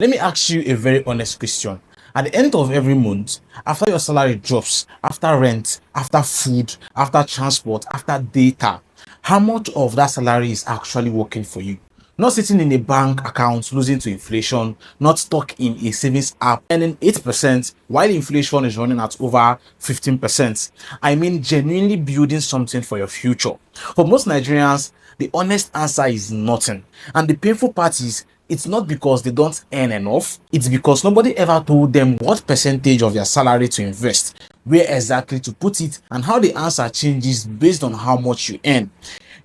Let me ask you a very honest question. At the end of every month, after your salary drops, after rent, after food, after transport, after data, how much of that salary is actually working for you? Not sitting in a bank account losing to inflation, not stuck in a savings app earning 8% while inflation is running at over 15%. I mean, genuinely building something for your future. For most Nigerians, the honest answer is nothing. And the painful part is, it's not because they don't earn enough, it's because nobody ever told them what percentage of their salary to invest, where exactly to put it, and how the answer changes based on how much you earn.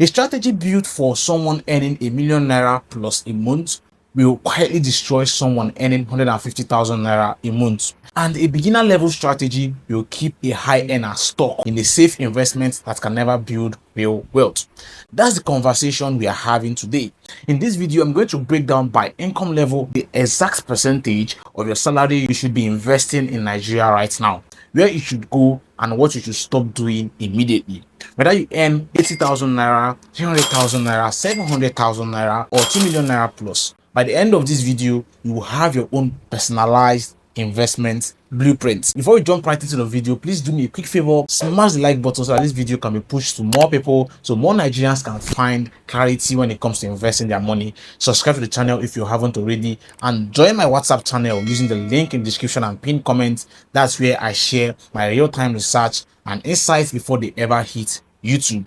A strategy built for someone earning ₦1,000,000 plus a month will quietly destroy someone earning 150,000 naira a month. And a beginner level strategy will keep a high earner stuck in a safe investment that can never build real wealth. That's the conversation we are having today. In this video, I'm going to break down by income level the exact percentage of your salary you should be investing in Nigeria right now, where you should go and what you should stop doing immediately. Whether you earn 80,000 naira, 300,000 naira, 700,000 naira, or 2 million naira plus, by the end of this video, you will have your own personalized investment blueprint. Before we jump right into the video, please do me a quick favor, smash the like button so that this video can be pushed to more people, so more Nigerians can find clarity when it comes to investing their money. Subscribe to the channel if you haven't already, and join my WhatsApp channel using the link in the description and pinned comment. That's where I share my real-time research and insights before they ever hit YouTube.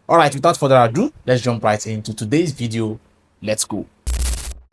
All right, without further ado, let's jump right into today's video. Let's go.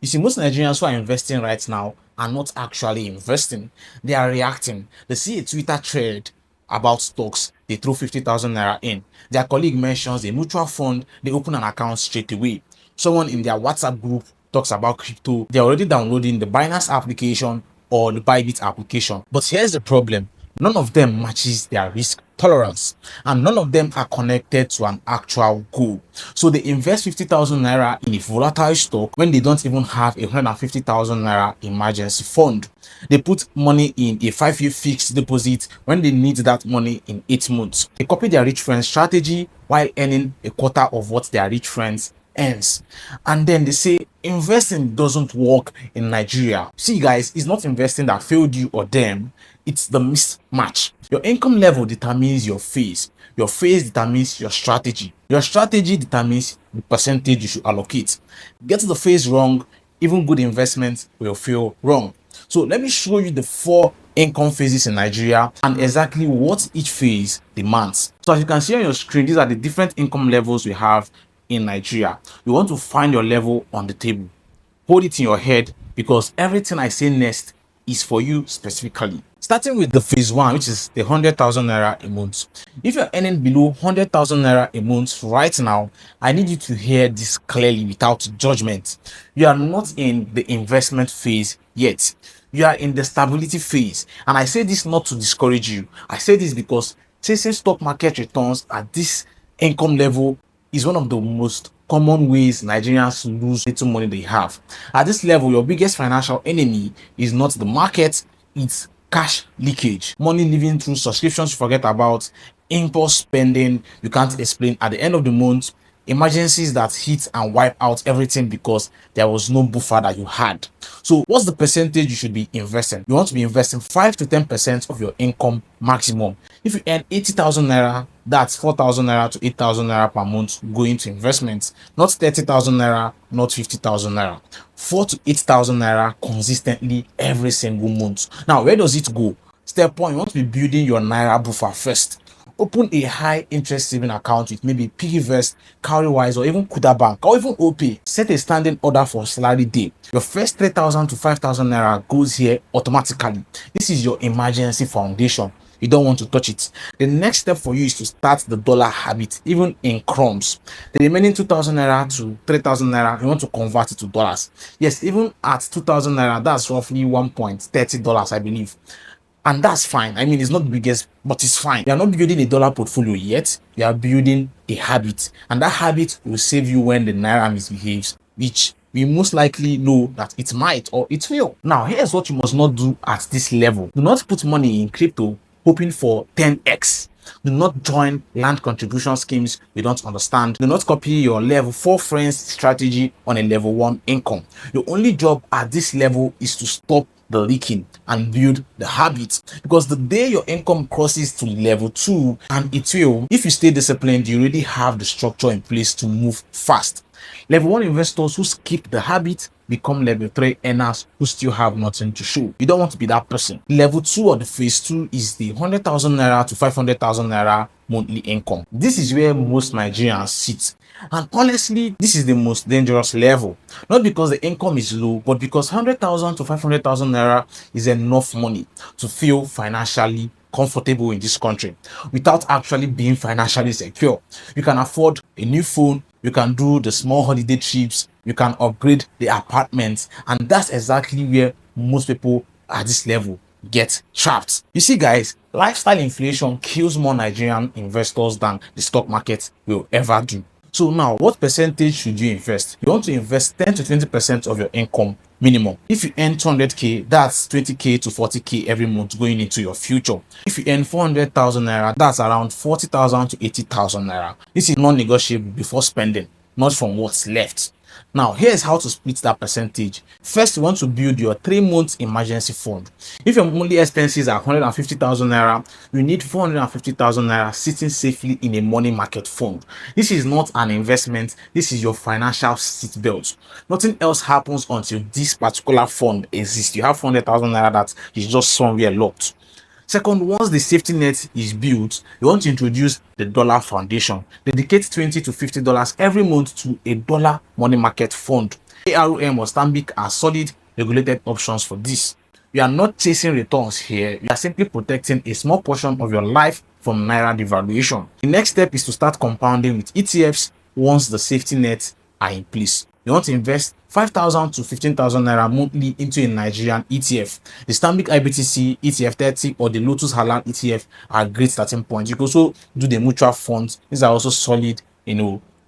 You see, most Nigerians who are investing right now are not actually investing. They are reacting. They see a Twitter thread about stocks, they throw 50,000 naira in. Their colleague mentions a mutual fund, they open an account straight away. Someone in their WhatsApp group talks about crypto, they're already downloading the Binance application or the Bybit application. But here's the problem. None of them matches their risk tolerance, and none of them are connected to an actual goal. So they invest 50,000 naira in a volatile stock when they don't even have a 150,000 naira emergency fund. They put money in a 5-year fixed deposit when they need that money in 8 months. They copy their rich friend's strategy while earning a quarter of what their rich friends earns. And then they say investing doesn't work in Nigeria. See guys, it's not investing that failed you or them, it's the mismatch. Your income level determines your phase. Your phase determines your strategy. Your strategy determines the percentage you should allocate. Get the phase wrong, even good investments will feel wrong. So let me show you the 4 income phases in Nigeria and exactly what each phase demands. So as you can see on your screen, these are the different income levels we have in Nigeria. You want to find your level on the table. Hold it in your head because everything I say next is for you specifically. Starting with the phase 1, which is the 100,000 naira a month. If you're earning below 100,000 naira a month right now, I need you to hear this clearly without judgment. You are not in the investment phase yet. You are in the stability phase. And I say this not to discourage you. I say this because chasing stock market returns at this income level is one of the most common ways Nigerians lose little money they have. At this level, your biggest financial enemy is not the market, it's cash leakage. Money leaving through subscriptions you forget about, impulse spending you can't explain at the end of the month, emergencies that hit and wipe out everything because there was no buffer that you had. So what's the percentage you should be investing? You want to be investing 5 to 10% of your income maximum. If you earn 80,000 naira, that's 4,000 naira to 8,000 naira per month going to investments, not 30,000 naira, not 50,000 naira. 4 to 8,000 naira consistently every single month. Now, where does it go? Step 1, you want to be building your naira buffer first. Open a high interest saving account with maybe PiggyVest, Cowrywise, or even Kuda Bank, or even OP. Set a standing order for salary day. Your first 3,000 to 5,000 naira goes here automatically. This is your emergency foundation. You don't want to touch it. The next step for you is to start the dollar habit, even in crumbs. The remaining 2,000 naira to 3,000 naira, you want to convert it to dollars. Yes, even at 2,000 naira, that's roughly $1.30, I believe. And that's fine. I mean, it's not the biggest, but it's fine. You are not building a dollar portfolio yet. You are building a habit. And that habit will save you when the naira misbehaves, which we most likely know that it might or it will. Now, here's what you must not do at this level. Do not put money in crypto hoping for 10x. Do not join land contribution schemes you don't understand. Do not copy your level 4 friends strategy on a level 1 income. Your only job at this level is to stop the leaking and build the habits, because the day your income crosses to level 2, and it will, if you stay disciplined, you already have the structure in place to move fast. Level 1 investors who skip the habit become level 3 earners who still have nothing to show. You don't want to be that person. Level 2 or the phase 2 is the 100,000 naira to 500,000 naira monthly income. This is where most Nigerians sit. And honestly, this is the most dangerous level. Not because the income is low, but because 100,000 to 500,000 naira is enough money to feel financially comfortable in this country without actually being financially secure. You can afford a new phone, you can do the small holiday trips, you can upgrade the apartments, and that's exactly where most people at this level get trapped. You see, guys, lifestyle inflation kills more Nigerian investors than the stock market will ever do. So now, what percentage should you invest? You want to invest 10 to 20% of your income minimum. If you earn 200k, that's 20k to 40k every month going into your future. If you earn 400,000 naira, that's around 40,000 to 80,000 naira. This is non-negotiable before spending, not from what's left. Now, here's how to split that percentage. First, you want to build your 3-month emergency fund. If your monthly expenses are 150,000 naira, you need 450,000 naira sitting safely in a money market fund. This is not an investment, this is your financial seatbelt. Nothing else happens until this particular fund exists. You have 400,000 naira that is just somewhere locked. Second, once the safety net is built, you want to introduce the dollar foundation. Dedicate $20 to $50 every month to a dollar money market fund. ARM or Stanbic are solid regulated options for this. You are not chasing returns here, you are simply protecting a small portion of your life from naira devaluation. The next step is to start compounding with ETFs once the safety nets are in place. You want to invest 5,000 to 15,000 naira monthly into a Nigerian ETF. The Stanbic IBTC ETF 30 or the Lotus Halal ETF are great starting points. You can also do the mutual funds. These are also solid,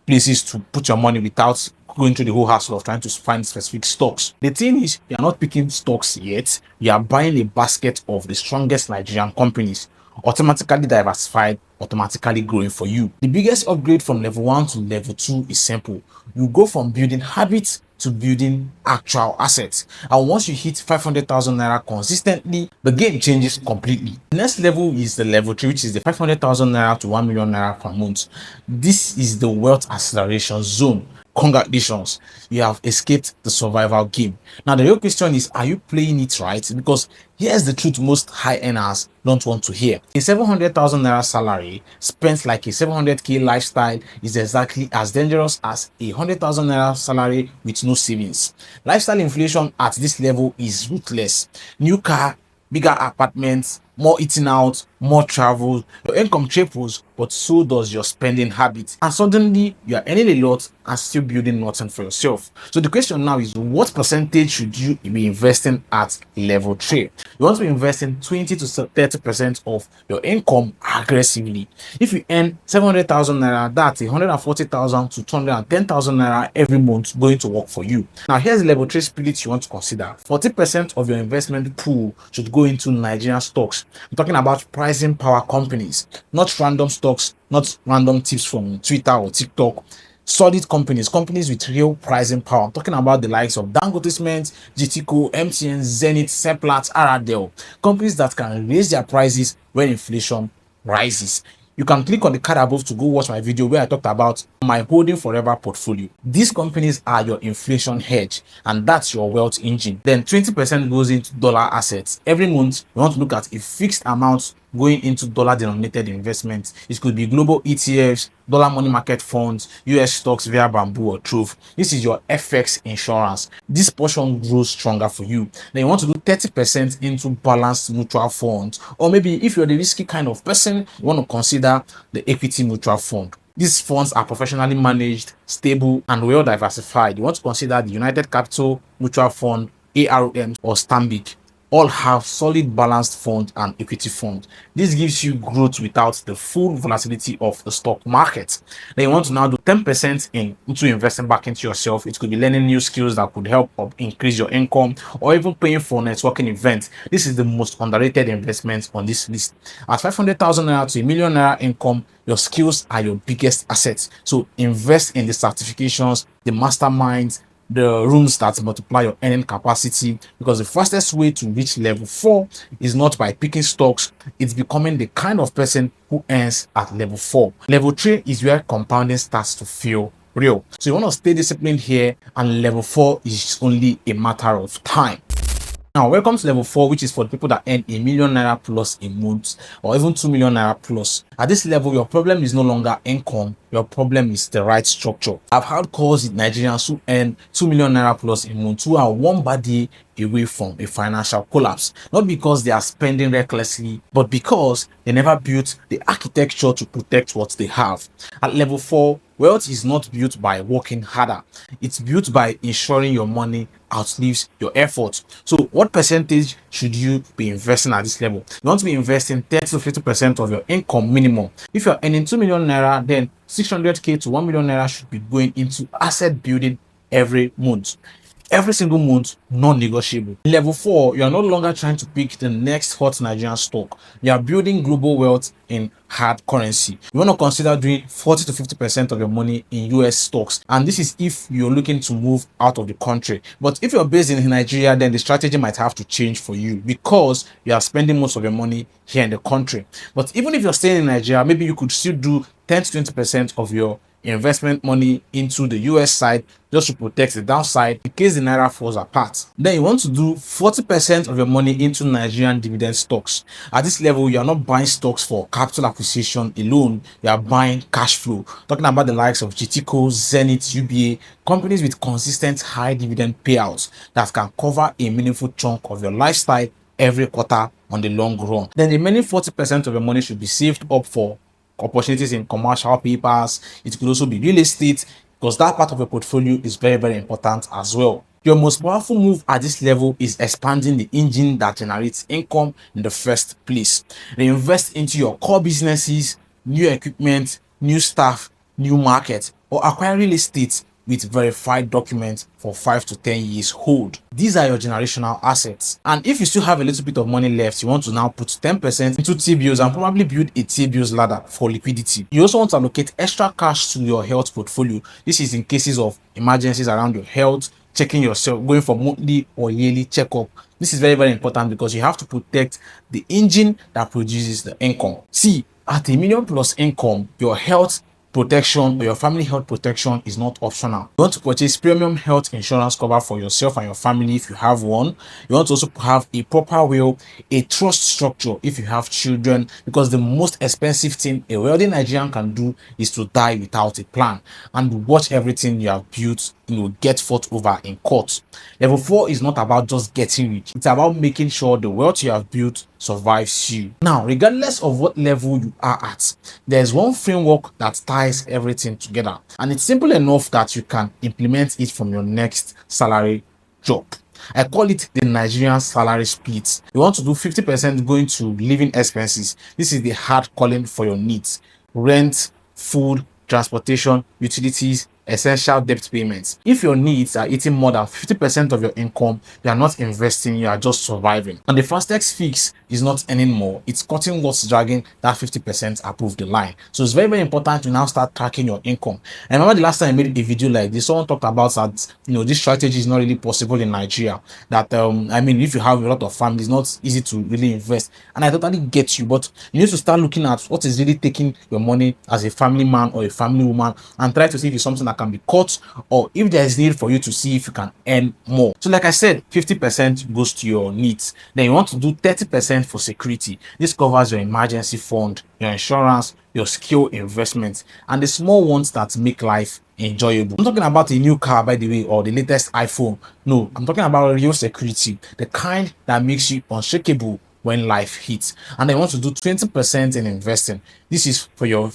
places to put your money without going through the whole hassle of trying to find specific stocks. The thing is, you are not picking stocks yet. You are buying a basket of the strongest Nigerian companies, automatically diversified, automatically growing for you. The biggest upgrade from level 1 to level 2 is simple. You go from building habits to building actual assets, and once you hit 500,000 naira consistently, the game changes completely. The next level is the level 3, which is the 500,000 naira to 1 million naira per month. This is the wealth acceleration zone. Congratulations, you have escaped the survival game. Now the real question is, are you playing it right? Because here's the truth most high earners don't want to hear. A 700,000 naira salary spent like a 700k lifestyle is exactly as dangerous as a 100,000 naira salary with no savings. Lifestyle inflation at this level is ruthless. New car, bigger apartments, more eating out, more travel. Your income triples, but so does your spending habit, and suddenly you are earning a lot and still building nothing for yourself. So the question now is, what percentage should you be investing at level 3? You want to be investing 20 to 30% of your income aggressively. If you earn 700,000 naira, that's 140,000 to 210,000 naira every month going to work for you. Now here's the level 3 split you want to consider. 40% of your investment pool should go into Nigerian stocks. I'm talking about pricing power companies, not random stocks, not random tips from Twitter or TikTok. Solid companies with real pricing power. I'm talking about the likes of Dangote Cement, GTCO, MTN, Zenith, Seplat, Aradel. Companies that can raise their prices when inflation rises. You can click on the card above to go watch my video where I talked about my holding forever portfolio. These companies are your inflation hedge, and that's your wealth engine. Then 20% goes into dollar assets. Every month, you want to look at a fixed amount going into dollar denominated investments. It could be global ETFs, dollar money market funds, US stocks via Bamboo or Trove. This is your FX insurance. This portion grows stronger for you. Then you want to do 30% into balanced mutual funds, or maybe if you're the risky kind of person, you want to consider the equity mutual fund. These funds are professionally managed, stable, and well diversified. You want to consider the United Capital Mutual Fund, ARM, or Stanbic. all have solid balanced fund and equity fund. This gives you growth without the full volatility of the stock market. Then you want to now do 10% into investing back into yourself. It could be learning new skills that could help increase your income, or even paying for networking events. This is the most underrated investment on this list. At 500,000 naira to ₦1,000,000 income, your skills are your biggest assets. So invest in the certifications, the masterminds, the rooms that multiply your earning capacity, because the fastest way to reach level 4 is not by picking stocks, it's becoming the kind of person who earns at level 4. Level 3 is where compounding starts to feel real. So you want to stay disciplined here, and level 4 is only a matter of time. Now, welcome to level 4, which is for the people that earn ₦1,000,000 plus a month, or even ₦2,000,000 plus. At this level, your problem is no longer income, your problem is the right structure. I've had calls with Nigerians who earn ₦2,000,000 plus a month, who are one body away from a financial collapse, not because they are spending recklessly, but because they never built the architecture to protect what they have. At level 4, wealth is not built by working harder, it's built by ensuring your money outlives your effort. So what percentage should you be investing at this level? You want to be investing 30 to 50% of your income minimum. If you're earning ₦2,000,000 naira, then 600k to ₦1,000,000 naira should be going into asset building every month. Every single month, non-negotiable. Level 4, you are no longer trying to pick the next hot Nigerian stock. You are building global wealth in hard currency. You want to consider doing 40 to 50% of your money in US stocks. And this is if you're looking to move out of the country. But if you're based in Nigeria, then the strategy might have to change for you, because you are spending most of your money here in the country. But even if you're staying in Nigeria, maybe you could still do 10 to 20% of your investment money into the US side, just to protect the downside in case the naira falls apart. Then you want to do 40% of your money into Nigerian dividend stocks. At this level, you are not buying stocks for capital acquisition alone, you are buying cash flow. Talking about the likes of GTCO, Zenith, UBA, companies with consistent high dividend payouts that can cover a meaningful chunk of your lifestyle every quarter on the long run. Then the remaining 40% of your money should be saved up for opportunities in commercial papers. It could also be real estate, because that part of your portfolio is very, very important as well. Your most powerful move at this level is expanding the engine that generates income in the first place. They invest into your core businesses, new equipment, new staff, new market, or acquire real estate with verified documents for 5 to 10 years hold. These are your generational assets. And if you still have a little bit of money left, you want to now put 10% into T-bills and probably build a T-bills ladder for liquidity. You also want to allocate extra cash to your health portfolio. This is in cases of emergencies around your health, checking yourself, going for monthly or yearly checkup. This is very, very important, because you have to protect the engine that produces the income. See, at $1,000,000 plus income, your health protection or your family health protection is not optional. You want to purchase premium health insurance cover for yourself and your family if you have one. You want to also have a proper will, a trust structure if you have children, because the most expensive thing a wealthy Nigerian can do is to die without a plan and watch everything you have built get fought over in court. Level 4 is not about just getting rich, it's about making sure the wealth you have built survives you. Now, regardless of what level you are at, there's one framework that ties everything together, and it's simple enough that you can implement it from your next salary job. I call it the Nigerian salary split. You want to do 50% going to living expenses. This is the hard calling for your needs: rent, food, transportation, utilities, essential debt payments. If your needs are eating more than 50% of your income, you are not investing, you are just surviving. And the fastest fix is not earning more, it's cutting what's dragging that 50% above the line. So it's very, very important to now start tracking your income. I remember the last time I made a video like this, someone talked about that, this strategy is not really possible in Nigeria. That if you have a lot of family, it's not easy to really invest. And I totally get you, but you need to start looking at what is really taking your money as a family man or a family woman, and try to see if it's something that can be cut, or if there is need for you to see if you can earn more. So like I said, 50% goes to your needs. Then you want to do 30% for security. This covers your emergency fund, your insurance, your skill investments, and the small ones that make life enjoyable. I'm talking about a new car, by the way, or the latest iPhone. No, I'm talking about real security, the kind that makes you unshakable when life hits. And I want to do 20% in investing. This is for your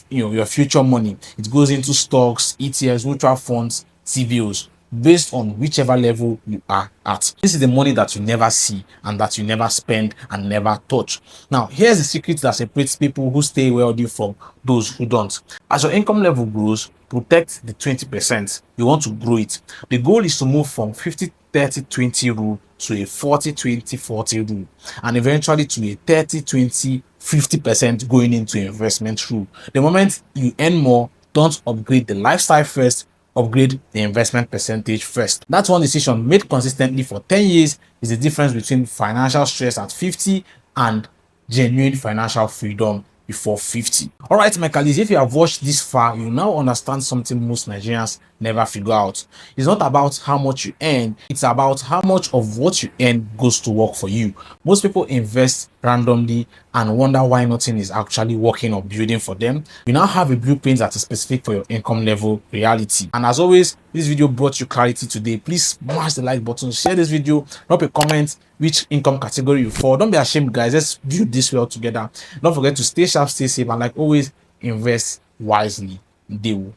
future money. It goes into stocks, ETFs, mutual funds, T-bills, based on whichever level you are at. This is the money that you never see and that you never spend and never touch. Now, here's the secret that separates people who stay wealthy from those who don't. As your income level grows, protect the 20%. You want to grow it. The goal is to move from 50-30-20 rule to a 40-20-40 rule, and eventually to a 30-20-50% going into investment rule. The moment you earn more, don't upgrade the lifestyle first, upgrade the investment percentage first. That's one decision made consistently for 10 years is the difference between financial stress at 50 and genuine financial freedom before 50. All right, my colleagues, if you have watched this far, you now understand something most Nigerians never figure out. It's not about how much you earn, it's about how much of what you earn goes to work for you. Most people invest randomly and wonder why nothing is actually working or building for them. You now have a blueprint that is specific for your income level reality. And as always, this video brought you clarity today. Please smash the like button, share this video, drop a comment which income category you fall. Don't be ashamed, guys. Let's build this well together. Don't forget to stay sharp, stay safe, and like always, invest wisely. Deal.